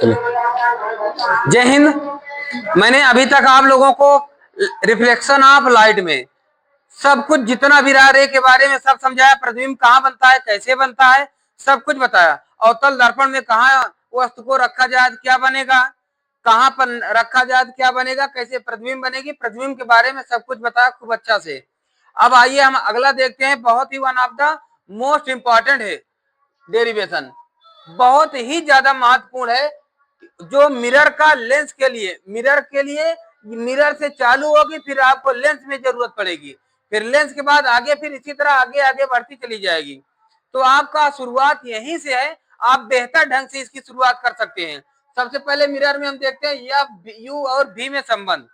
जय हिंद। मैंने अभी तक आप लोगों को रिफ्लेक्शन ऑफ लाइट में सब कुछ जितना भी रहा रे के बारे में सब समझाया। प्रतिबिंब कहाँ बनता है, कैसे बनता है, सब कुछ बताया। अवतल दर्पण में कहाँ वस्तु को रखा जाए क्या बनेगा, कहाँ पर रखा जाए क्या बनेगा, कैसे प्रतिबिंब बनेगी, प्रतिबिंब के बारे में सब कुछ बताया खूब अच्छा से। अब आइए हम अगला देखते हैं। बहुत ही one of the most important है डेरिवेशन, बहुत ही ज्यादा महत्वपूर्ण है, जो मिरर का लेंस के लिए, मिरर से चालू होगी, फिर आपको लेंस में जरूरत पड़ेगी, फिर लेंस के बाद आगे, फिर इसी तरह आगे आगे बढ़ती चली जाएगी। तो आपका शुरुआत यहीं से है, आप बेहतर ढंग से इसकी शुरुआत कर सकते हैं। सबसे पहले मिरर में हम देखते हैं एफ यू और भी में संबंध।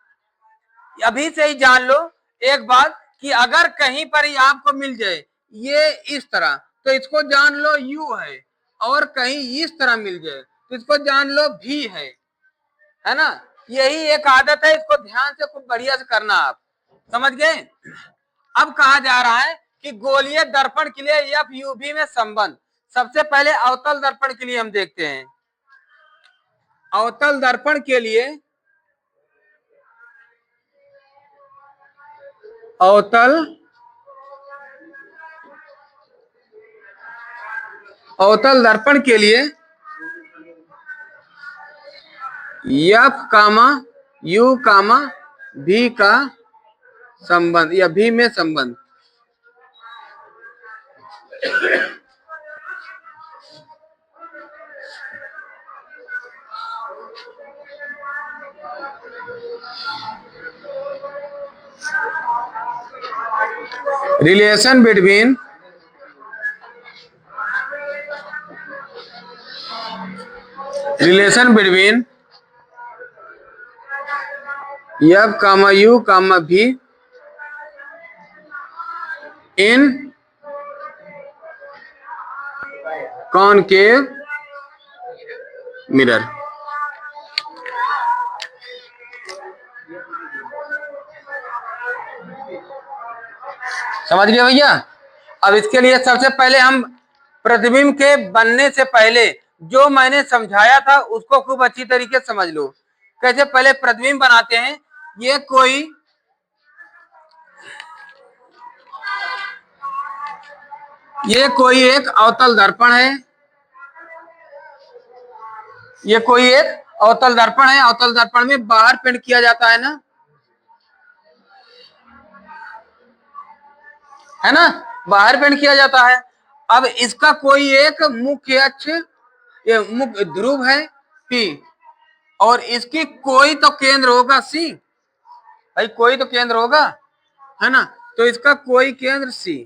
अभी से ही जान लो एक बात कि अगर कहीं पर ही आपको मिल जाए ये इस तरह, तो इसको जान लो यू है, और कहीं इस तरह मिल जाए तो इसको जान लो भी है ना। यही एक आदत है, इसको ध्यान से खूब बढ़िया से करना। आप समझ गए। अब कहा जा रहा है कि गोलीय दर्पण के लिए एफ यू भी में संबंध। सबसे पहले अवतल दर्पण के लिए हम देखते हैं। अवतल दर्पण के लिए अवतल दर्पण के लिए एफ कामा यू कामा भी का संबंध या भी में संबंध। Relation between F comma U comma V in concave mirror. समझ गए भैया। अब इसके लिए सबसे पहले हम प्रतिबिंब के बनने से पहले जो मैंने समझाया था उसको खूब अच्छी तरीके से समझ लो। कैसे पहले प्रतिबिंब बनाते हैं। ये कोई एक अवतल दर्पण है, ये कोई एक अवतल दर्पण है। अवतल दर्पण में बाहर पेंट किया जाता है ना, है ना, बाहर पेंट किया जाता है। अब इसका कोई एक मुख्य अक्ष, ये मुख्य ध्रुव है P, और इसकी कोई तो केंद्र होगा C। भाई कोई तो केंद्र होगा, है ना। तो इसका कोई केंद्र C,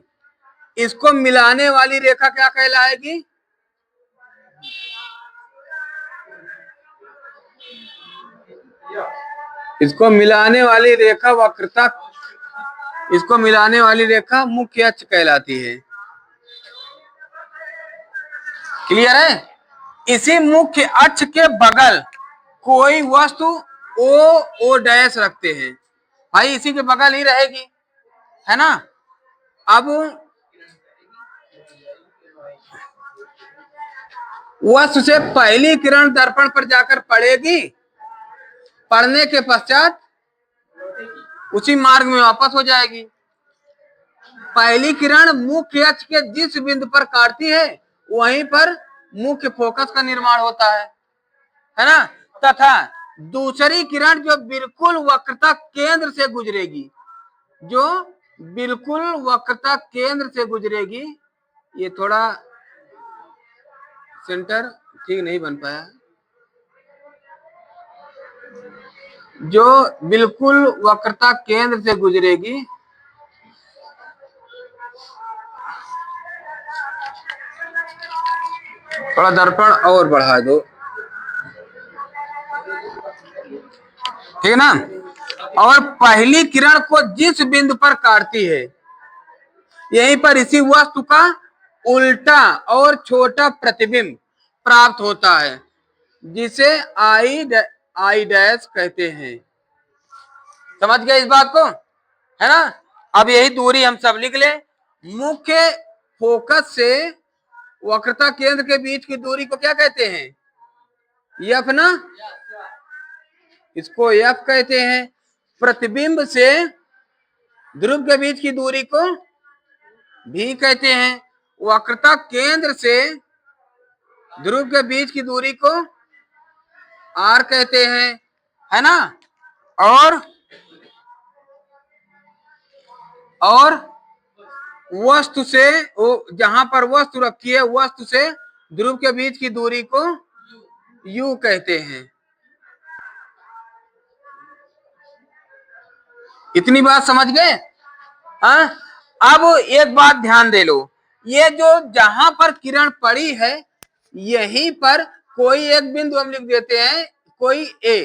इसको मिलाने वाली रेखा क्या कहलाएगी? इसको मिलाने वाली रेखा वक्रता, इसको मिलाने वाली रेखा मुख्य अक्ष कहलाती है। क्लियर है। इसी मुख्य अक्ष के बगल कोई वस्तु ओ डैश रखते हैं। भाई इसी के बगल ही रहेगी, है ना। अब वस्तु से पहली किरण दर्पण पर जाकर पड़ेगी, पड़ने के पश्चात उसी मार्ग में वापस हो जाएगी। पहली किरण मुख्य अक्ष के जिस बिंदु पर काटती है वहीं पर मुख्य फोकस का निर्माण होता है ना। तथा दूसरी किरण जो बिल्कुल वक्रता केंद्र से गुजरेगी, जो बिल्कुल वक्रता केंद्र से गुजरेगी, ये थोड़ा सेंटर ठीक नहीं बन पाया, जो बिल्कुल वक्रता केंद्र से गुजरेगी, थोड़ा दर्पण और बढ़ा दो, ठीक है ना। और पहली किरण को जिस बिंदु पर काटती है यहीं पर इसी वस्तु का उल्टा और छोटा प्रतिबिंब प्राप्त होता है, जिसे आई डैश कहते हैं। समझ गए इस बात को, है ना। अब यही दूरी हम सब लिख ले। मुख्य फोकस से वक्रता केंद्र के बीच की दूरी को क्या कहते हैं? एफ ना, इसको एफ कहते हैं। प्रतिबिंब से ध्रुव के बीच की दूरी को भी कहते हैं। वक्रता केंद्र से ध्रुव के बीच की दूरी को आर कहते हैं, है ना। और वस्तु से, जहां पर वस्तु रखी है, वस्तु से ध्रुव के बीच की दूरी को यू कहते हैं। इतनी बात समझ गए? हाँ, अब एक बात ध्यान दे लो, ये जो जहां पर किरण पड़ी है यहीं पर कोई एक बिंदु हम लिख देते हैं, कोई ए,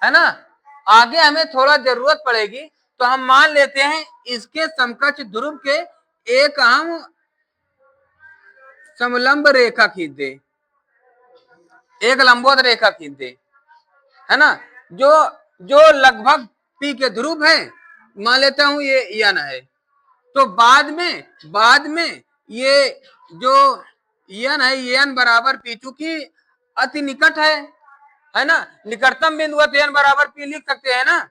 है ना। आगे हमें थोड़ा जरूरत पड़ेगी तो हम मान लेते हैं इसके समकक्ष ध्रुव के एक हम समलंब रेखा खींच दे, एक लंबवत रेखा खींच दे, है ना। जो लगभग पी के ध्रुव है, मान लेता हूं ये यन है, तो बाद में ये जो यन है, यन बराबर पी, चूंकि अति निकट है ना, निकटतम बिंदु तो यन बराबर पी लिख सकते हैं ना।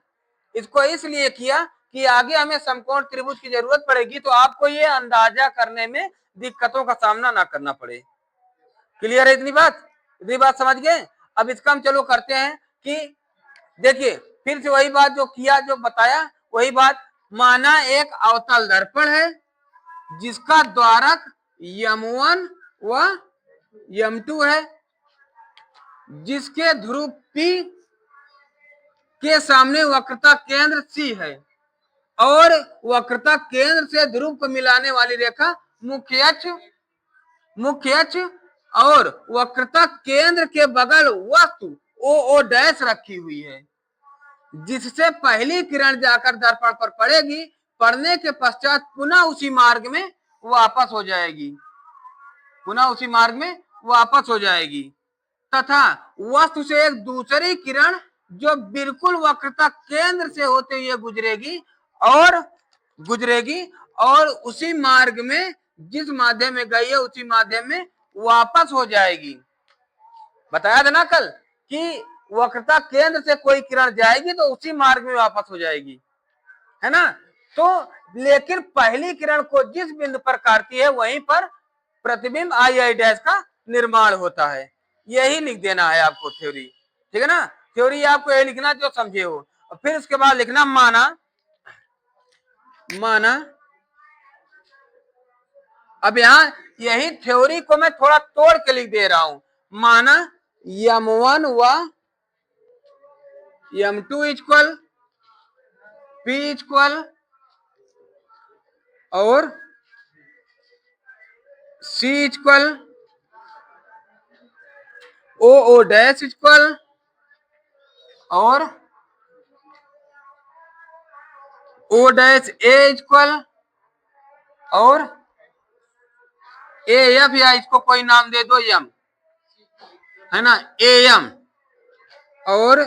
इसको इसलिए किया कि आगे हमें समकोण त्रिभुज की जरूरत पड़ेगी, तो आपको ये अंदाजा करने में दिक्कतों का सामना ना करना पड़े। क्लियर है इतनी बात समझ गए? अब इसका हम चलो करते हैं कि देखिए फिर से वही बात जो किया, जो बताया वही बात। माना एक अवतल दर्पण है जिसका द्वारक यम1 व यम2 है, जिसके ध्रुव P के सामने वक्रता केंद्र C है और वक्रता केंद्र से ध्रुव को मिलाने वाली रेखा मुख्य अक्ष और वक्रता केंद्र के बगल वस्तु ओ डैश रखी हुई है, जिससे पहली किरण जाकर दर्पण पर पड़ेगी, पड़ने के पश्चात पुनः उसी मार्ग में वापस हो जाएगी, तथा वस्तु से एक दूसरी किरण जो बिल्कुल वक्रता केंद्र से होते हुए गुजरेगी और उसी मार्ग में जिस माध्यम में गई है उसी माध्यम में वापस हो जाएगी। बताया था ना कल कि वक्रता केंद्र से कोई किरण जाएगी तो उसी मार्ग में वापस हो जाएगी, है ना। तो लेकिन पहली किरण को जिस बिंदु पर काटती है वहीं पर प्रतिबिंब आई डैश का निर्माण होता है। यही लिख देना है आपको थ्योरी, ठीक है ना। थ्योरी आपको यही लिखना जो समझे हो, और फिर उसके बाद लिखना माना अब यहां यही थ्योरी को मैं थोड़ा तोड़ के लिख दे रहा हूं। माना यम1 व यम2 इक्वल P इक्वल और C equal O dash equal और ओ डैश ए इक्वल और ए एफ, या इसको कोई नाम दे दो यम, है ना, ए एम और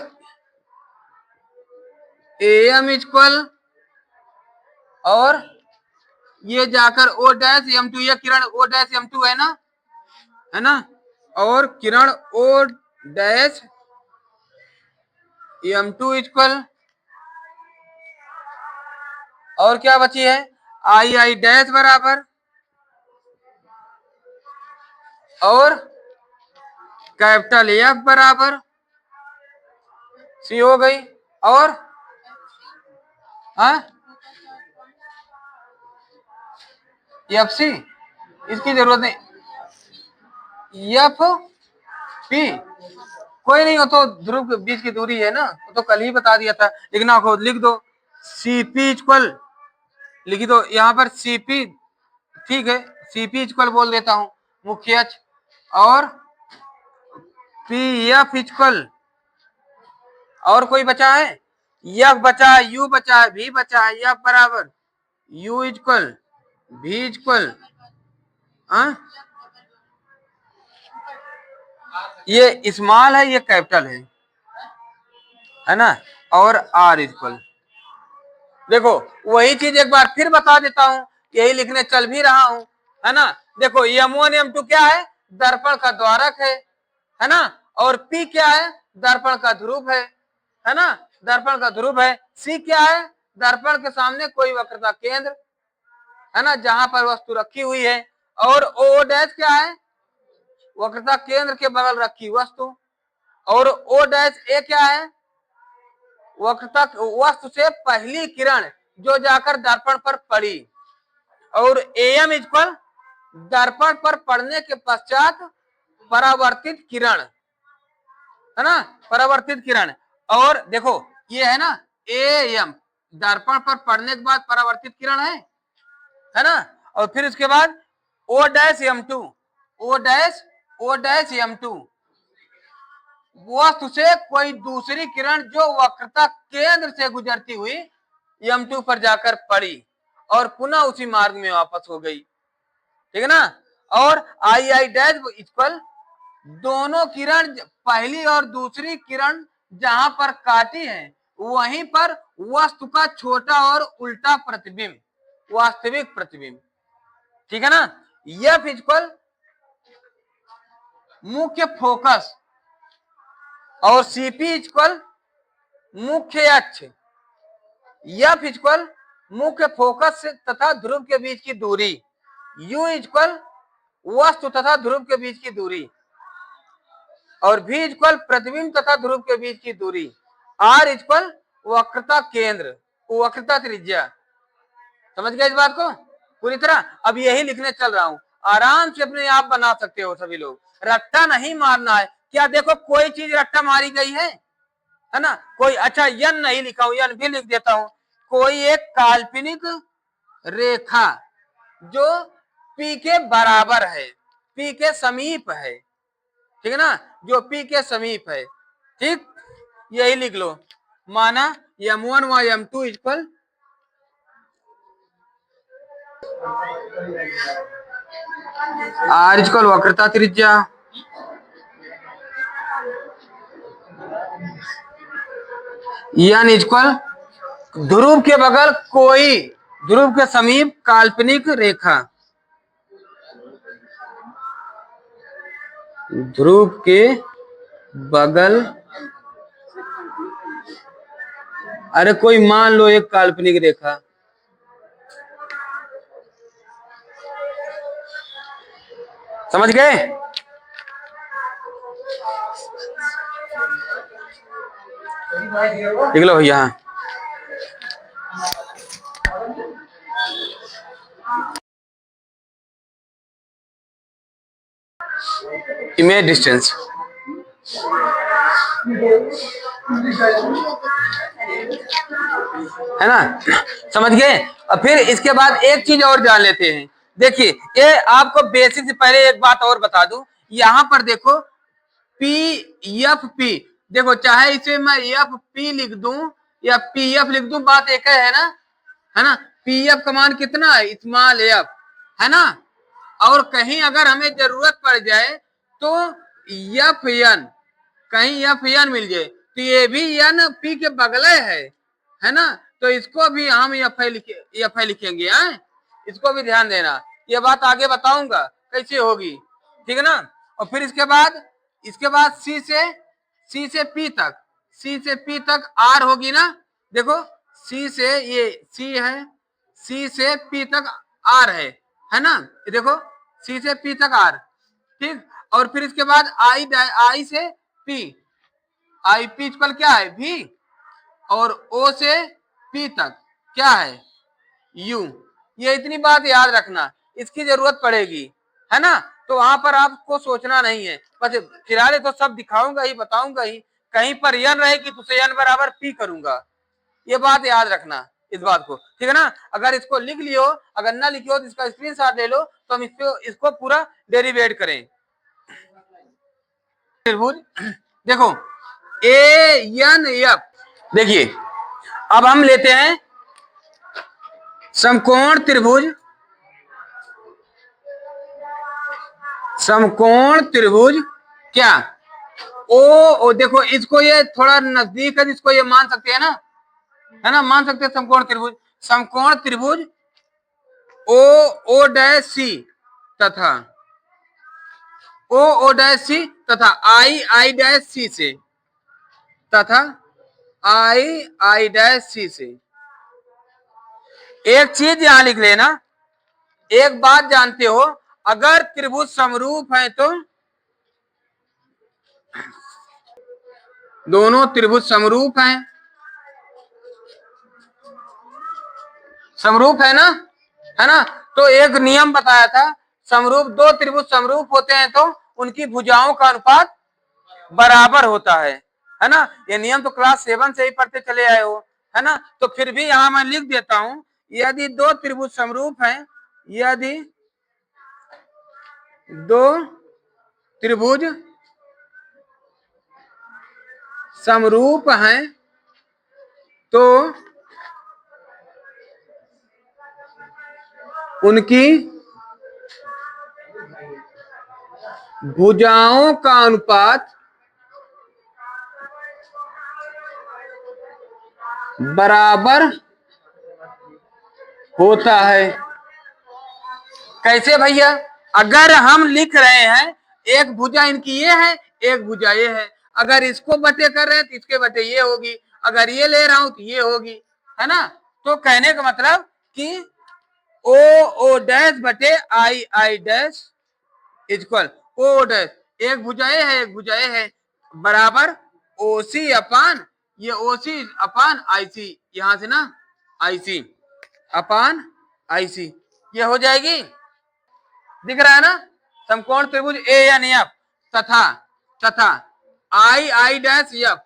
ए एम इक्वल और ये जाकर ओ डैश M2, ये किरण ओ डैश M2 है ना, और किरण ओ डैश M2 इक्वल और क्या बची है आई डैश बराबर और कैपिटल एफ बराबर सी हो गई। और एफ सी इसकी जरूरत नहीं, एफ पी कोई नहीं हो तो ध्रुव के बीच की दूरी है ना, तो कल ही बता दिया था। लिखना हो लिख दो सीपी इक्वल, लिख दो यहाँ पर सीपी, ठीक है, सीपी इक्वल बोल देता हूं मुख्य अक्ष और पी एफ इक्वल और कोई बचा है, एफ बचा है, यू बचा है, भी बचा है, एफ बराबर यू इक्वल भी इक्वल ये स्मॉल है, ये कैपिटल है ना, और आर इक्वल। देखो वही चीज एक बार फिर बता देता हूं, यही लिखने चल भी रहा हूं, है ना। देखो M1 M2 क्या है, दर्पण का द्वारक है ना, और P क्या है, दर्पण का ध्रुव है ना, दर्पण का ध्रुव है। C क्या है, दर्पण के सामने कोई वक्रता केंद्र, है ना, जहां पर वस्तु रखी हुई है। और O डैश क्या है, वक्रता केंद्र के बगल रखी वस्तु। और O डैश A क्या है, वक्रता वस्तु से पहली किरण जो जाकर दर्पण पर पड़ी। और AM इक्वल दर्पण पर पड़ने के पश्चात परावर्तित किरण, है ना, परावर्तित किरण। और देखो ये है ना AM, दर्पण पर पड़ने के बाद परावर्तित किरण है ना। और फिर उसके बाद O dash M2, O dash M2 वस्तु से कोई दूसरी किरण जो वक्रता केंद्र से गुजरती हुई M2 पर जाकर पड़ी और पुनः उसी मार्ग में वापस हो गई, ठीक है ना। और I डैश इक्वल दोनों किरण, पहली और दूसरी किरण जहां पर काटी है वहीं पर वस्तु का छोटा और उल्टा प्रतिबिंब, वास्तविक प्रतिबिंब, ठीक है ना। F इक्वल मुख्य फोकस और CP इक्वल मुख्य अक्ष। F इक्वल मुख्य फोकस से तथा ध्रुव के बीच की दूरी। U इक्वल वस्तु तथा ध्रुव के बीच की दूरी। और V इक्वल प्रतिबिंब तथा ध्रुव के बीच की दूरी। R इक्वल वक्रता केंद्र, वक्रता त्रिज्या। समझ गए इस बात को पूरी तरह। अब यही लिखने चल रहा हूं, आराम से अपने आप बना सकते हो सभी लोग, रट्टा नहीं मारना है। क्या देखो कोई चीज रट्टा मारी गई है ना। कोई, अच्छा यन नहीं लिखा हूं, यन भी लिख देता हूं। कोई एक काल्पनिक रेखा जो P के बराबर है, P के समीप है, ठीक है ना, जो P के समीप है, ठीक, यही लिख लो। माना M1 व M2 इक्वल R इक्वल वक्रता त्रिज्या, N इक्वल ध्रुव के बगल कोई, ध्रुव के समीप काल्पनिक रेखा, ध्रुव के बगल, अरे कोई मान लो एक काल्पनिक रेखा, समझ गए। लिख लो भैया, इमेज डिस्टेंस, है ना, समझ गए। और फिर इसके बाद एक चीज और जान लेते हैं। देखिए ये आपको बेसिक से पहले एक बात और बता दूं, यहां पर देखो PFP, देखो चाहे इसे मैं FP लिख दूं या PF लिख दूं, बात एक है ना, है ना। PF का मान कितना है, स्मॉल f, है ना। और कहीं अगर हमें जरूरत पड़ जाए तो FN, कहीं FN मिल जाए तो ये भी N P के बगले है ना, तो इसको भी हम FI लिखेंगे, है, इसको भी ध्यान देना। ये बात आगे बताऊंगा कैसे होगी, ठीक है ना। और फिर इसके बाद C से P तक, C से P तक R होगी ना। देखो C से ये C है, C से P तक R है ना, देखो C से P तक R, ठीक। और फिर इसके बाद I से P, IP इक्वल क्या है V, और O से P तक क्या है U। ये इतनी बात याद रखना, इसकी जरूरत पड़ेगी, है ना। तो वहां पर आपको सोचना नहीं है, बस फिलहाल तो सब दिखाऊंगा ही, बताऊंगा ही, कहीं पर यन रहेगी तो यन बराबर P करूंगा, ये बात याद रखना इस बात को, ठीक है ना। अगर इसको लिख लियो, अगर ना लिखियो तो इसका स्क्रीनशॉट ले लो, तो हम इसको पूरा डेरिवेट करें। देखो ANF, देखिए अब हम लेते हैं समकोण त्रिभुज, समकोण त्रिभुज क्या ओ देखो इसको ये थोड़ा नजदीक है, इसको ये मान सकते हैं ना, है ना, मान सकते हैं समकोण त्रिभुज O डैश C तथा ओ ओ डैश सी तथा आई आई डैश सी से, तथा आई आई डैश सी से। एक चीज यहां लिख लेना, एक बात जानते हो, अगर त्रिभुज समरूप है तो दोनों त्रिभुज समरूप हैं, समरूप है ना, है ना। तो एक नियम बताया था, समरूप दो त्रिभुज समरूप होते हैं तो उनकी भुजाओं का अनुपात बराबर होता है ना। ये नियम तो क्लास 7 से ही पढ़ते चले आए हो, है ना। तो फिर भी यहां मैं लिख देता हूं, यदि दो त्रिभुज समरूप हैं, यदि दो त्रिभुज समरूप हैं तो उनकी भुजाओं का अनुपात बराबर होता है। कैसे भैया? अगर हम लिख रहे हैं एक भुजा इनकी ये है, एक भुजा ये है, अगर इसको बटे कर रहे हैं तो इसके बटे ये होगी, अगर ये ले रहा हूं तो ये होगी, है ना। तो कहने का मतलब कि ओ ओ डैश बटे I I dash equal O dash, एक भुजा ये है एक भुजा ये है, बराबर ओसी अपान ये ओसी अपान आईसी, यहां से ना आईसी अपान आईसी, ये हो जाएगी। दिख रहा है ना, समकोण त्रिभुज ए एन एफ तथा तथा आई आई डैश एफ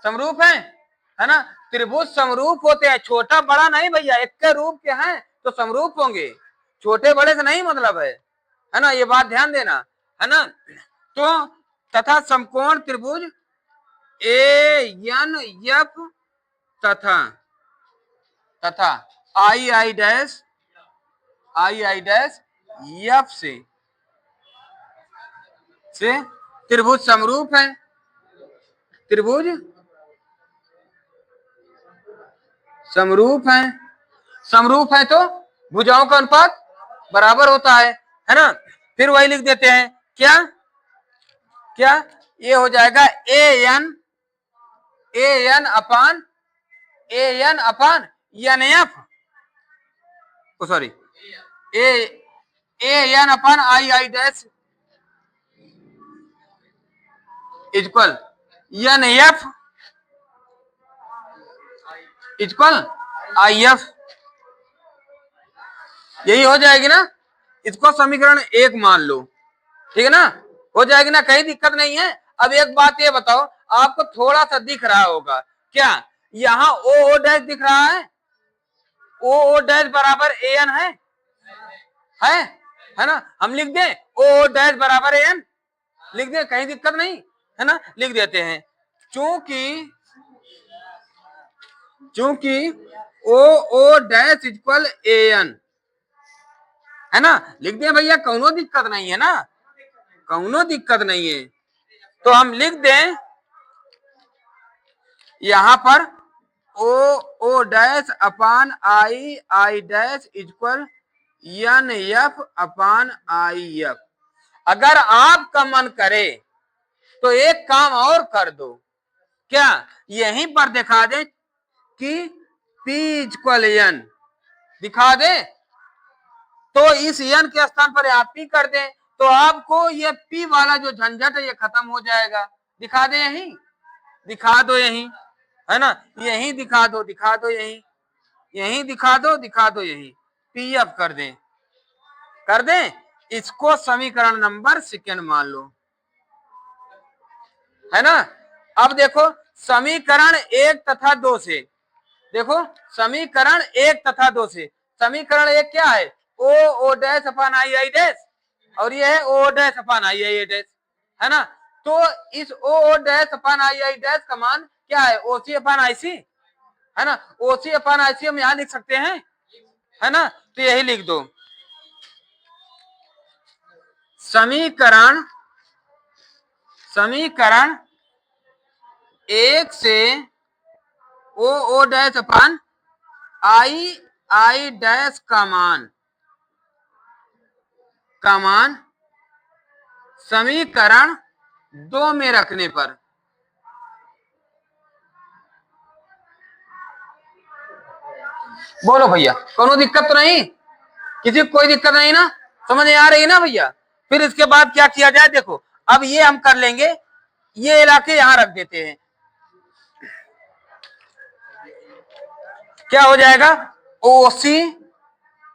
समरूप है ना। त्रिभुज समरूप होते हैं, छोटा बड़ा नहीं भैया, एक के रूप के हैं तो समरूप होंगे, छोटे बड़े से नहीं मतलब है ना, ये बात ध्यान देना, है ना। तो तथा समकोण त्रिभुज ए एन एफ तथा तथा आई आई डैश एफ से त्रिभुज समरूप है, त्रिभुज समरूप है, समरूप है तो भुजाओं का अनुपात बराबर होता है ना। फिर वही लिख देते हैं, क्या क्या ये हो जाएगा A N upon N F, sorry A N upon I I dash equal N F equal I F, यही हो जाएगी ना। इसको समीकरण 1 मान लो, ठीक है ना, हो जाएगी ना, कहीं दिक्कत नहीं है। अब एक बात ये बताओ, आपको थोड़ा सा दिख रहा होगा क्या, यहाँ ओ ओ डैश दिख रहा है, ओ ओ डैश बराबर ए एन है ना, हम लिख दें ओ ओ डैश बराबर ए एन, लिख दें, कहीं दिक्कत नहीं, है ना, लिख देते हैं। चूंकि ओ O dash equal A N, है ना, लिख दें भैया, कौनो दिक्कत नहीं है ना, कौनो दिक्कत नहीं है। तो हम लिख दें यहां पर O O dash upon I I dash equal N F upon I F. अगर आपका मन करे तो एक काम और कर दो, क्या यहीं पर दिखा दे कि P इक्वल एन, दिखा दे, तो इस एन के स्थान पर आप P कर दें, तो आपको ये P वाला जो झंझट है ये खत्म हो जाएगा। दिखा दे यहीं, दिखा दो यहीं, है ना, यहीं दिखा दो यहीं, यहीं दिखा दो यहीं, पी एफ कर दें, इसको समीकरण नंबर 2 मान लो, है ना। अब देखो समीकरण 1 तथा 2 से, देखो समीकरण 1 तथा 2 से, समीकरण 1 क्या है, ओ O dash upon I I dash, और ये है ओ dash upon I I dash, है ना। तो इस ओ O dash upon I I dash का मान क्या है, ओसी अपान आईसी, है ना, ओसी अपान आईसी हम यहां लिख सकते हैं, है ना, तो यही लिख दो। समीकरण 1 से ओ O dash upon I I dash का मान समीकरण 2 में रखने पर बोलो भैया, कोनो दिक्कत तो नहीं, किसी को कोई दिक्कत नहीं ना, समझ में आ रही है ना भैया। फिर इसके बाद क्या किया जाए, देखो अब ये हम कर लेंगे, ये इलाके यहां रख देते हैं, क्या हो जाएगा, ओसी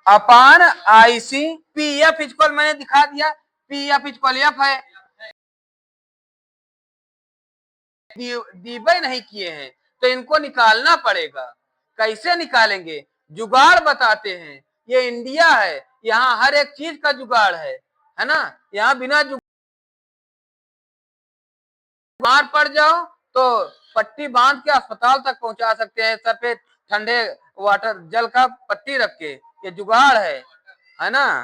अपान आईसी, पी एफ इक्वल मैंने दिखा दिया, पी एफ इक्वल एफ है, डिवाइड नहीं किए हैं तो इनको निकालना पड़ेगा। कैसे निकालेंगे, जुगाड़ बताते हैं, ये इंडिया है, यहाँ हर एक चीज का जुगाड़ है ना, यहाँ बिना जुगाड़ पड़ जाओ तो पट्टी बांध के अस्पताल तक पहुंचा सकते हैं, सर पे ठंडे वाटर जल का पट्टी रख के, ये जुगाड़ है ना।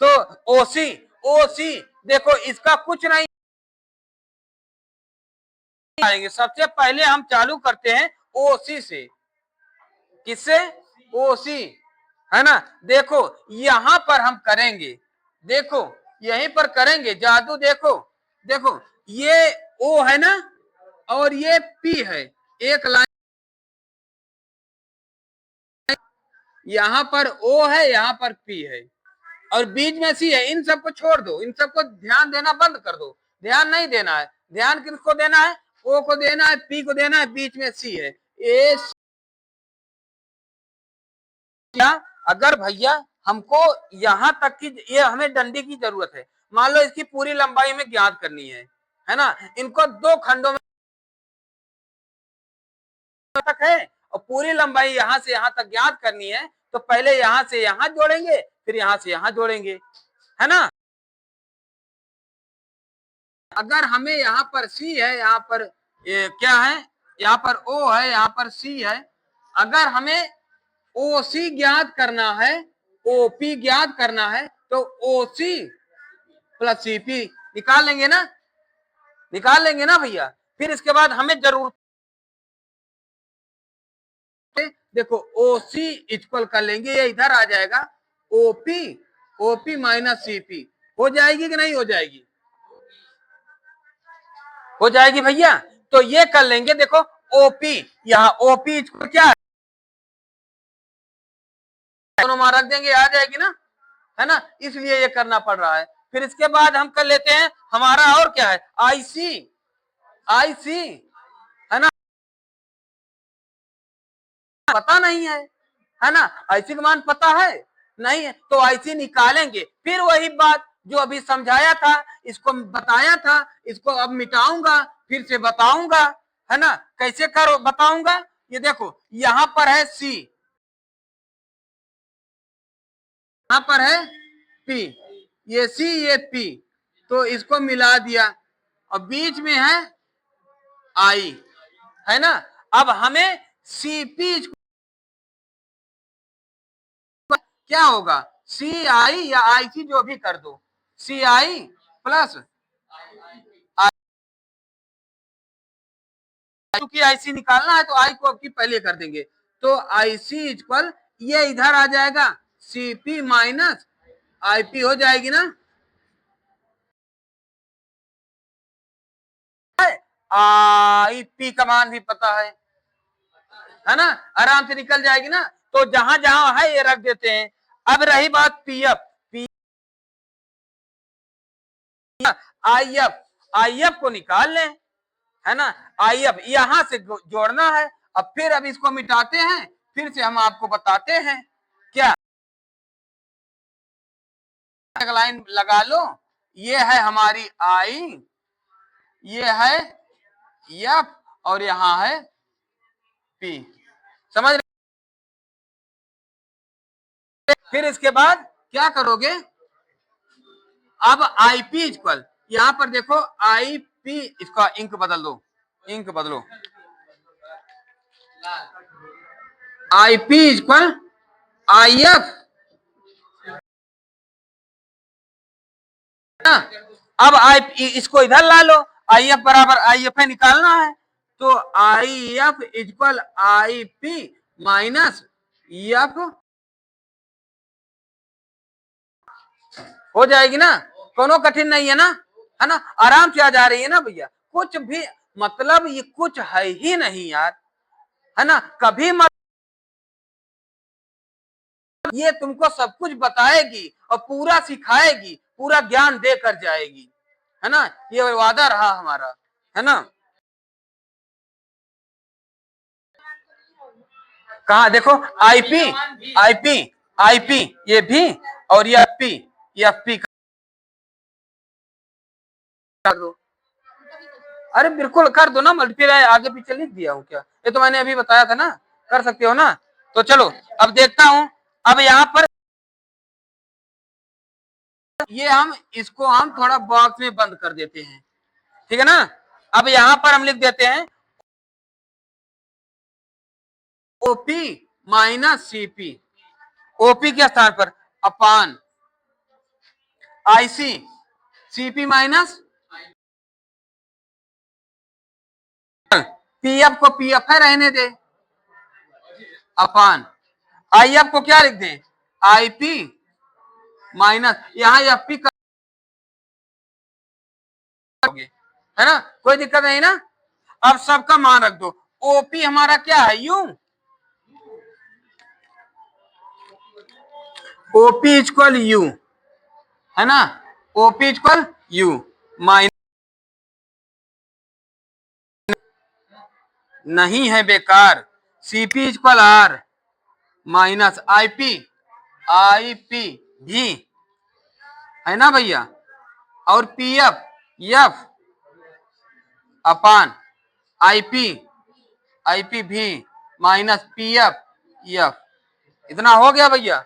तो ओसी, ओसी देखो इसका कुछ नहीं आएंगे, सबसे पहले हम चालू करते हैं ओसी से, किससे, ओसी, है ना। देखो यहां पर हम करेंगे, देखो यहीं पर करेंगे जादू, देखो देखो ये ओ है ना और ये पी है, एक लाइन यहां पर ओ है, यहां पर पी है और बीच में सी है, इन सबको छोड़ दो, इन सबको ध्यान देना बंद कर दो, ध्यान नहीं देना है, ध्यान किसको देना है, ओ को देना है, पी को देना है, बीच में सी है। ए क्या, अगर भैया हमको यहां तक की, ये हमें डंडी की जरूरत है, मान लो इसकी पूरी लंबाई में ज्ञात करनी है ना, इनको दो खंडों में तक है और पूरी लंबाई यहां से यहां तक ज्ञात करनी है, तो पहले यहां से यहां जोड़ेंगे, फिर यहां से यहां जोड़ेंगे, है ना। अगर हमें यहाँ पर सी है, यहाँ पर क्या है, यहाँ पर ओ है, यहाँ पर सी है, अगर हमें ओ सी ज्ञात करना है, ओपी ज्ञात करना है, तो ओ सी प्लस सीपी निकाल लेंगे ना, निकाल लेंगे ना भैया। फिर इसके बाद हमें जरूरत, देखो ओसी इक्वल कर लेंगे, ये इधर आ जाएगा, ओपी, ओपी माइनस सीपी, हो जाएगी कि नहीं हो जाएगी, हो जाएगी भैया। तो ये कर लेंगे, देखो ओपी, यहाँ ओपी क्या है, दोनों मार रख देंगे, आ जाएगी ना, है ना, इसलिए ये करना पड़ रहा है। फिर इसके बाद हम कर लेते हैं हमारा और क्या है, आईसी, आईसी, है ना, पता नहीं है ना, आईसी का मान पता है नहीं है, तो आईसी निकालेंगे, फिर वही बात जो अभी समझाया था, इसको बताया था, इसको अब मिटाऊंगा, फिर से बताऊंगा, है ना, कैसे करो बताऊंगा। ये देखो यहां पर है सी, यहां पर है पी, ये सी ये पी, तो इसको मिला दिया और बीच में है आई, है ना। अब हमें सीपी क्या होगा, सी आई या आई सी जो भी कर दो, सी आई प्लस क्योंकि आईसी निकालना है तो आई को आपकी पहले कर देंगे, तो आईसी इक्वल ये इधर आ जाएगा, सीपी माइनस आईपी हो जाएगी ना, आईपी का मान भी पता है ना, आराम से निकल जाएगी ना। तो जहां जहां है ये रख देते हैं। अब रही बात पीएफ, आईएफ, आईएफ को निकाल लें, है ना, आईएफ यहां से जोड़ना है। अब फिर अब इसको मिटाते हैं, फिर से हम आपको बताते हैं क्या, लाइन लगा लो, ये है हमारी आई, ये है एफ और यहां है पी, समझ रहे। फिर इसके बाद क्या करोगे, अब आईपी इक्वल, यहां पर देखो आईपी, इसका इंक बदल दो, इंक बदलो, आईपी इक्वल आईएफ, अब आई इसको इधर ला लो, आईएफ बराबर आईएफ है, निकालना है, तो if equal IP minus F हो जाएगी ना, कोनो कठिन नहीं है ना, है ना, आराम से आ जा रही है ना भैया। कुछ भी मतलब ये कुछ है ही नहीं यार, है ना। कभी मत, ये तुमको सब कुछ बताएगी और पूरा सिखाएगी, पूरा ज्ञान दे कर जाएगी, है ना। ये वादा रहा हमारा, है ना। कहा देखो, आईपी आईपी आईपी ये भी, और ये एफपी कर दो। अरे बिल्कुल कर दो ना, मल्टीप्लाई आगे पीछे लिख दिया हूँ क्या, ये तो मैंने अभी बताया था ना, कर सकते हो ना। तो चलो अब देखता हूं, अब यहाँ पर ये हम इसको हम थोड़ा बॉक्स में बंद कर देते हैं, ठीक है ना। अब यहाँ पर हम लिख देते हैं ओपी माइनस सीपी, ओपी के स्थान पर अपान आईसी, सीपी माइनस पीएफ को पीएफ है रहने दे, अपान आईएफ को क्या लिख दें, आईपी माइनस, यहाँ एफपी करोगे, है ना, कोई दिक्कत नहीं ना। अब सबका मान रख दो, ओपी हमारा क्या है, यू, ओपी इक्वल यू, है ना, ओपी इक्वल यू माइनस, नहीं है बेकार, CP equal R minus IP, IP भी, है ना भैया, और PF F upon IP, IP भी माइनस पीएफ एफ, इतना हो गया भैया,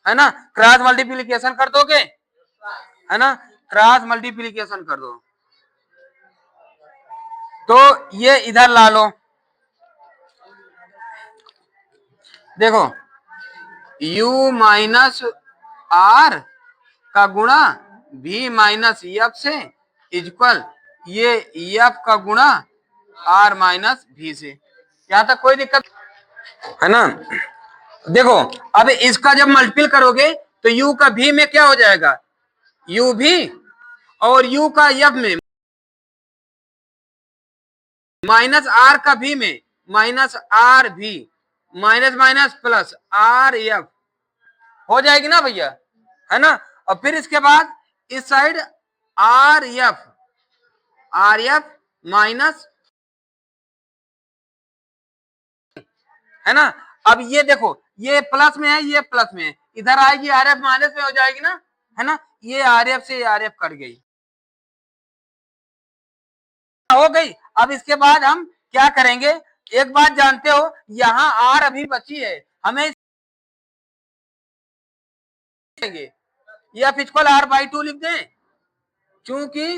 है ना। क्रॉस मल्टीप्लीकेशन कर दोगे, है ना, क्रॉस मल्टीप्लीकेशन कर दो, तो ये इधर ला लो, देखो u माइनस आर का गुणा v माइनस एफ से इक्वल ये एफ का गुणा आर माइनस v से, यहां तक कोई दिक्कत, है ना। देखो अब इसका जब मल्टीपल करोगे तो u का v में क्या हो जाएगा, u भी, और u का f में माइनस आर का v में माइनस आर भी, minus minus plus R F हो जाएगी ना भैया, है ना। और फिर इसके बाद इस साइड आर एफ माइनस, है ना। अब ये देखो, ये प्लस में है, ये प्लस में है, इधर आएगी आर एफ माइनस में हो जाएगी ना, है ना। ये आर एफ से आर एफ कट गई, हो गई। अब इसके बाद हम क्या करेंगे, एक बात जानते हो, यहाँ आर अभी बची है, हमें F equal R by two लिख दें, क्योंकि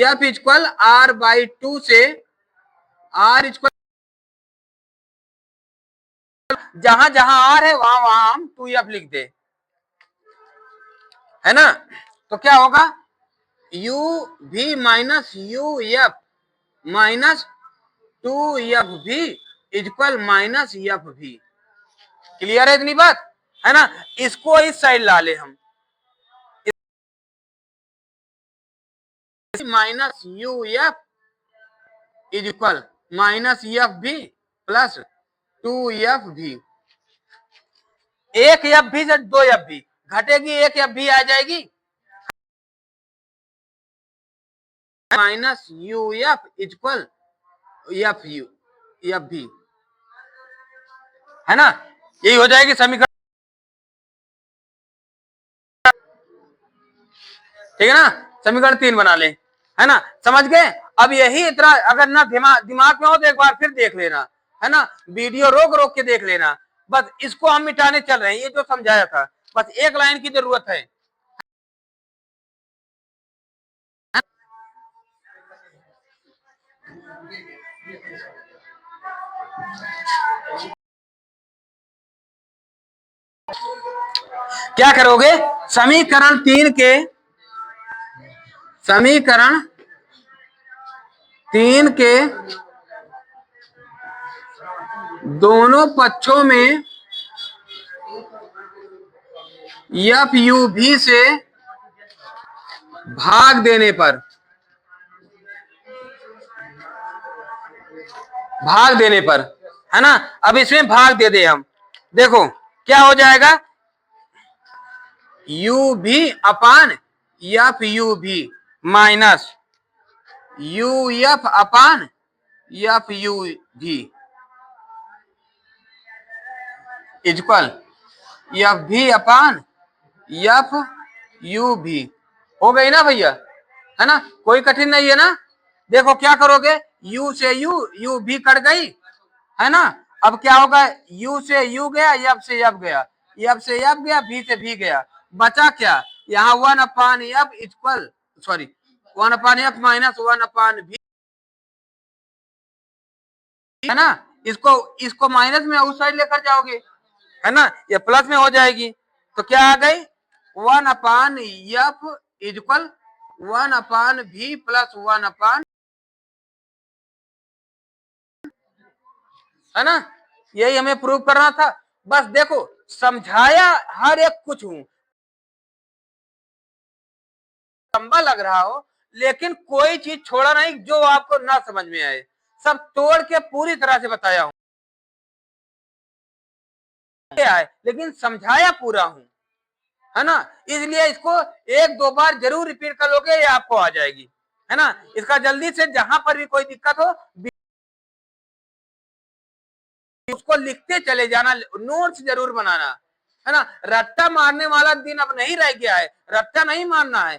F equal R by two से आर इक्वल, जहां जहां आर है वहां वहां हम टू एफ लिख दे, है ना। तो क्या होगा, यू भी minus U F minus two F भी इक्वल माइनस एफ भी, क्लियर है इतनी बात, है ना। इसको इस साइड ला ले हम, minus U F equal minus F भी प्लस टू एफ भी, एक एफ भी से दो एफ भी घटेगी, एक एफ भी आ जाएगी, minus U F equal F U F भी, है ना, यही हो जाएगी समीकरण, ठीक है ना। समीकरण 3 बना ले, है ना, समझ गए। अब यही इतना अगर ना दिमाग में हो तो एक बार फिर देख लेना, है ना, वीडियो रोक रोक के देख लेना, बस इसको हम मिटाने चल रहे हैं, ये जो समझाया था बस एक लाइन की जरूरत है, क्या करोगे, समीकरण 3 के दोनों पक्षों में एफ यू भी से भाग देने पर, भाग देने पर, है ना। अब इसमें भाग दे दे हम, देखो क्या हो जाएगा, यू भी अपान एफ यू भी minus U F upon F you भी इक्वल एफ भी अपान एफ यू भी। हो गई ना भैया, है ना, कोई कठिन नहीं है ना। देखो क्या करोगे, u से u भी कट गई, है ना। अब क्या होगा, u से u गया, f से f गया, f से f गया, v से v गया, बचा क्या, यहाँ 1/f equal, sorry 1/f minus 1/v, है ना। इसको इसको माइनस में उस साइड लेकर जाओगे, है ना, ये प्लस में हो जाएगी। तो क्या आ गई, 1/f इक्वल 1/v प्लस 1, है ना। यही हमें प्रूव करना था। बस देखो समझाया हर एक कुछ हूं, लंबा लग रहा हो, लेकिन कोई चीज छोड़ा नहीं जो आपको ना समझ में आए, सब तोड़ के पूरी तरह से बताया हूं, लेकिन समझाया पूरा हूं, है ना। इसलिए इसको एक दो बार जरूर रिपीट कर लोगे, ये आपको आ जाएगी, है ना। इसका जल्दी से जहां पर भी कोई दिक्कत हो उसको लिखते चले जाना, नोट्स जरूर बनाना, है ना। रट्टा मारने वाला दिन अब नहीं रह गया है, रट्टा नहीं मारना है,